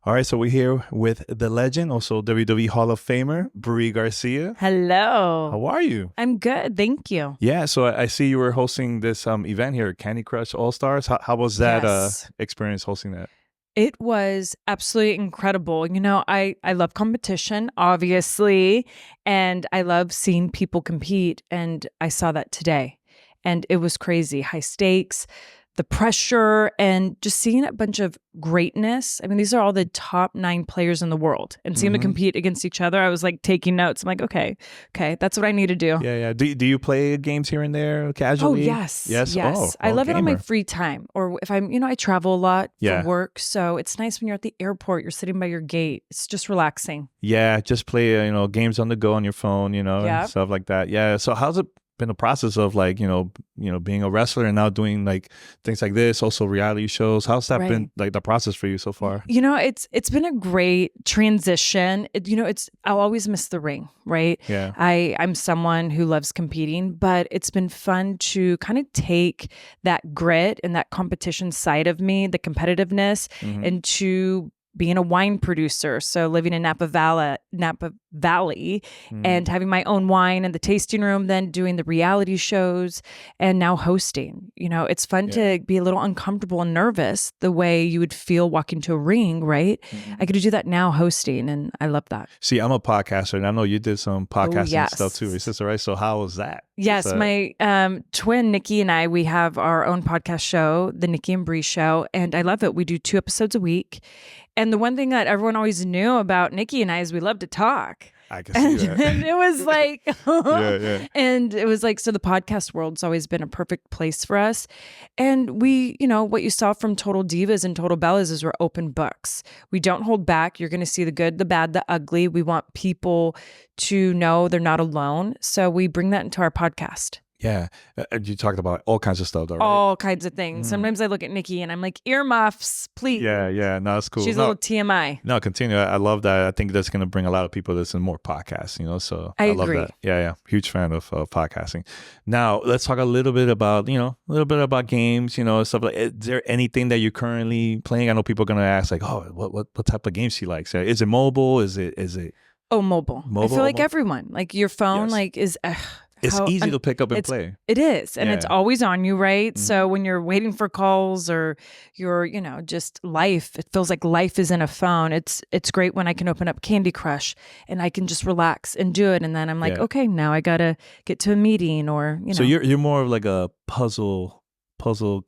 All right, so we're here with the legend, also WWE Hall of Famer, Brie Garcia. Hello. How are you? I'm good, thank you. Yeah, so I see you were hosting this event here, Candy Crush Allstars. How was that experience hosting that? It was absolutely incredible. You know, I love competition, obviously, and I love seeing people compete, and I saw that today. And it was crazy. High stakes, the pressure, and just seeing a bunch of greatness. I mean, these are all the top 9 players in the world, and seeing them compete against each other, I was like taking notes. I'm like, okay, that's what I need to do. Yeah. Do you play games here and there casually? Oh, yes. Yes. Oh, I love it on my free time, or if I'm, I travel a lot for work, so it's nice when you're at the airport, you're sitting by your gate. It's just relaxing. Yeah, just play games on the go on your phone, and stuff like that. Yeah. So how's it been a process of like being a wrestler and now doing like things like this, also reality shows? How's that been, like, the process for you so far? It's been a great transition. I'll always miss the ring, right? Yeah. I'm someone who loves competing, but it's been fun to kind of take that grit and that competition side of me, the competitiveness, and to being a wine producer, so living in Napa Valley and having my own wine in the tasting room, then doing the reality shows, and now hosting. It's fun to be a little uncomfortable and nervous the way you would feel walking to a ring, right? I get to do that now hosting, and I love that. See, I'm a podcaster, and I know you did some podcasting stuff too, your sister, right? So how was that? Yes, my twin Nikki and I, we have our own podcast show, the Nikki and Brie Show, and I love it. We do 2 episodes a week. And the one thing that everyone always knew about Nikki and I is we love to talk. I can see that. And it was like, yeah. And it was like, so the podcast world's always been a perfect place for us. And we, what you saw from Total Divas and Total Bellas is we're open books. We don't hold back. You're going to see the good, the bad, the ugly. We want people to know they're not alone. So we bring that into our podcast. Yeah. You talked about all kinds of stuff, though, right? All kinds of things. Sometimes I look at Nikki and I'm like, earmuffs, please. Yeah. No, that's cool. She's a little TMI. No, continue. I love that. I think that's going to bring a lot of people to listen more podcasts, so I love agree. that. Yeah. Huge fan of podcasting. Now, let's talk a little bit about, games, stuff like, is there anything that you're currently playing? I know people are going to ask, like, oh, what type of games she likes? Is it mobile? Is it? Oh, mobile. I feel like everyone, like your phone, is... It's easy to pick up and play. It is. And it's always on you, right? So when you're waiting for calls or you're, just life, it feels like life is in a phone. It's great when I can open up Candy Crush and I can just relax and do it. And then I'm like, okay, now I got to get to a meeting or, So you're more of like a puzzle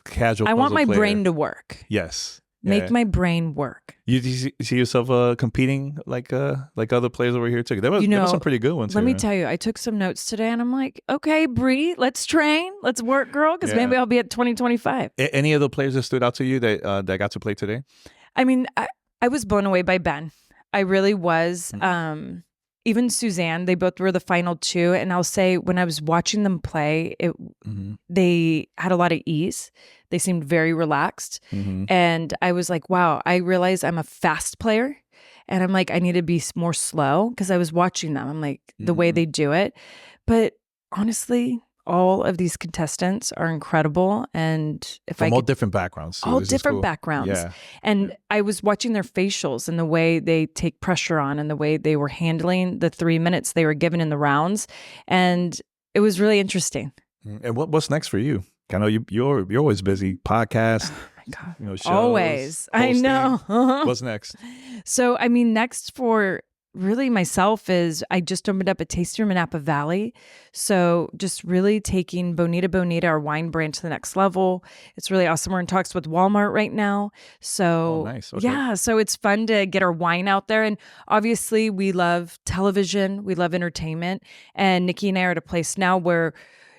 casual I want my player. brain to work. Yes. Make my brain work. You see yourself competing like other players over here too? There was some pretty good ones. Let me tell you, I took some notes today, and I'm like, okay, Brie, let's train, let's work, girl, because maybe I'll be at 2025. Any other players that stood out to you that got to play today? I mean, I was blown away by Ben. I really was. Even Suzanne, they both were the final 2. And I'll say when I was watching them play, they had a lot of ease. They seemed very relaxed. And I was like, wow, I realize I'm a fast player. And I'm like, I need to be more slow because I was watching them. I'm like, the way they do it. But honestly, all of these contestants are incredible, and from all different backgrounds. All different backgrounds. Yeah. And I was watching their facials and the way they take pressure on and the way they were handling the 3 minutes they were given in the rounds, and it was really interesting. And what's next for you? I know you're always busy. Podcast. Oh my God. Shows, always. Hosting. I know. What's next? So I mean, next for really myself is I just opened up a tasting room in Napa Valley. So just really taking Bonita, our wine brand, to the next level. It's really awesome. We're in talks with Walmart right now. So nice. Okay. Yeah, so it's fun to get our wine out there. And obviously we love television. We love entertainment. And Nikki and I are at a place now where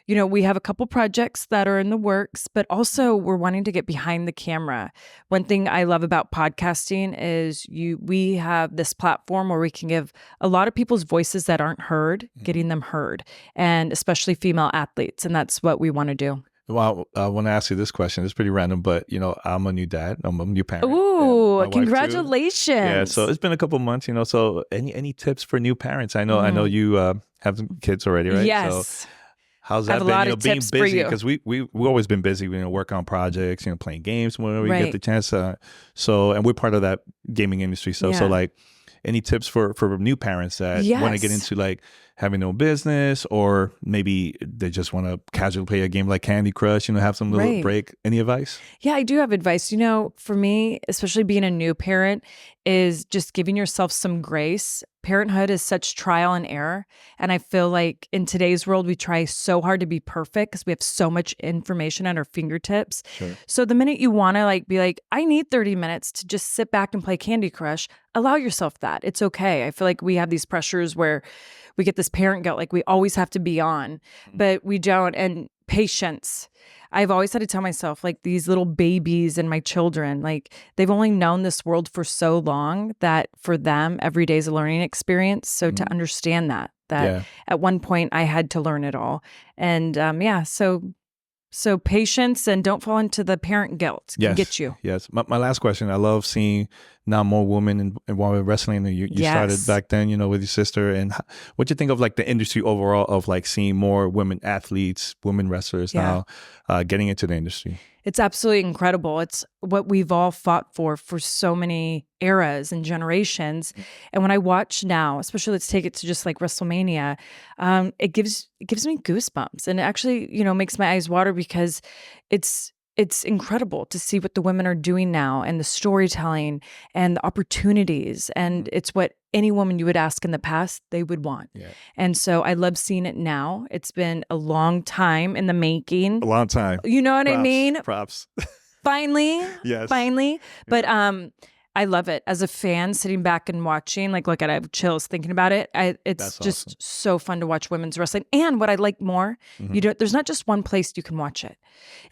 we have a couple projects that are in the works, but also we're wanting to get behind the camera. One thing I love about podcasting is we have this platform where we can give a lot of people's voices that aren't heard, getting them heard, and especially female athletes. And that's what we want to do. Well, I want to ask you this question. It's pretty random, but I'm a new dad. I'm a new parent. Ooh, congratulations! Yeah, so it's been a couple months. So any tips for new parents? I know you have some kids already, right? Yes. So How's that been? Being busy, because we've always been busy. Working on projects, playing games whenever we get the chance. And we're part of that gaming industry. So like, any tips for new parents that want to get into like having their own business, or maybe they just want to casually play a game like Candy Crush, have some little break? Any advice? Yeah, I do have advice. For me, especially being a new parent, is just giving yourself some grace. Parenthood is such trial and error. And I feel like in today's world, we try so hard to be perfect because we have so much information at our fingertips. Sure. So the minute you want to be like, I need 30 minutes to just sit back and play Candy Crush, allow yourself that. It's okay. I feel like we have these pressures where we get this parent guilt, like we always have to be on, but we don't. And patience. I've always had to tell myself, like, these little babies and my children, like, they've only known this world for so long that for them, every day is a learning experience. So to understand that at one point I had to learn it all. And so patience, and don't fall into the parent guilt. Can get you. Yes. My last question. I love seeing now more women involved in wrestling. You started back then, with your sister. And what do you think of like the industry overall of like seeing more women athletes, women wrestlers now getting into the industry? It's absolutely incredible. It's what we've all fought for so many eras and generations. And when I watch now, especially let's take it to just like WrestleMania, it gives me goosebumps, and it actually, makes my eyes water, because it's incredible to see what the women are doing now, and the storytelling and the opportunities. And it's what any woman you would ask in the past, they would want. Yeah. And so I love seeing it now. It's been a long time in the making. A long time. You know what I mean? Props. Finally. Yes. Finally. But I love it. As a fan, sitting back and watching, like, look at it, I have chills thinking about it. It's That's just awesome. So fun to watch women's wrestling. And what I like more, there's not just one place you can watch it.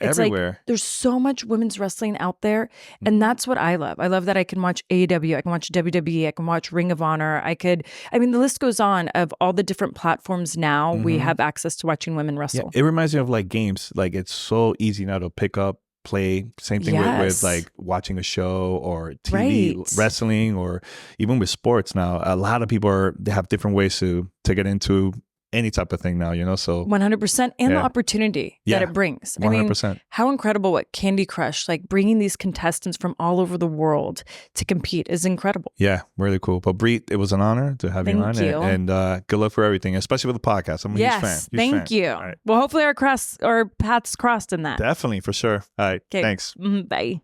It's everywhere. Like, there's so much women's wrestling out there. And that's what I love. I love that I can watch AEW, I can watch WWE, I can watch Ring of Honor. The list goes on of all the different platforms now we have access to watching women wrestle. Yeah, it reminds me of like games. Like, it's so easy now to pick up, play. Same thing with like watching a show or TV, wrestling, or even with sports now. A lot of people they have different ways to get into any type of thing now, so 100%. And the opportunity that it brings. 100%. How incredible what Candy Crush, like bringing these contestants from all over the world to compete, is incredible. Yeah, really cool. But Brie, it was an honor to have you on. And good luck for everything, especially with the podcast. I'm a huge fan. Thank you. Right. Well, hopefully our paths crossed in that. Definitely, for sure. All right. Thanks. Bye.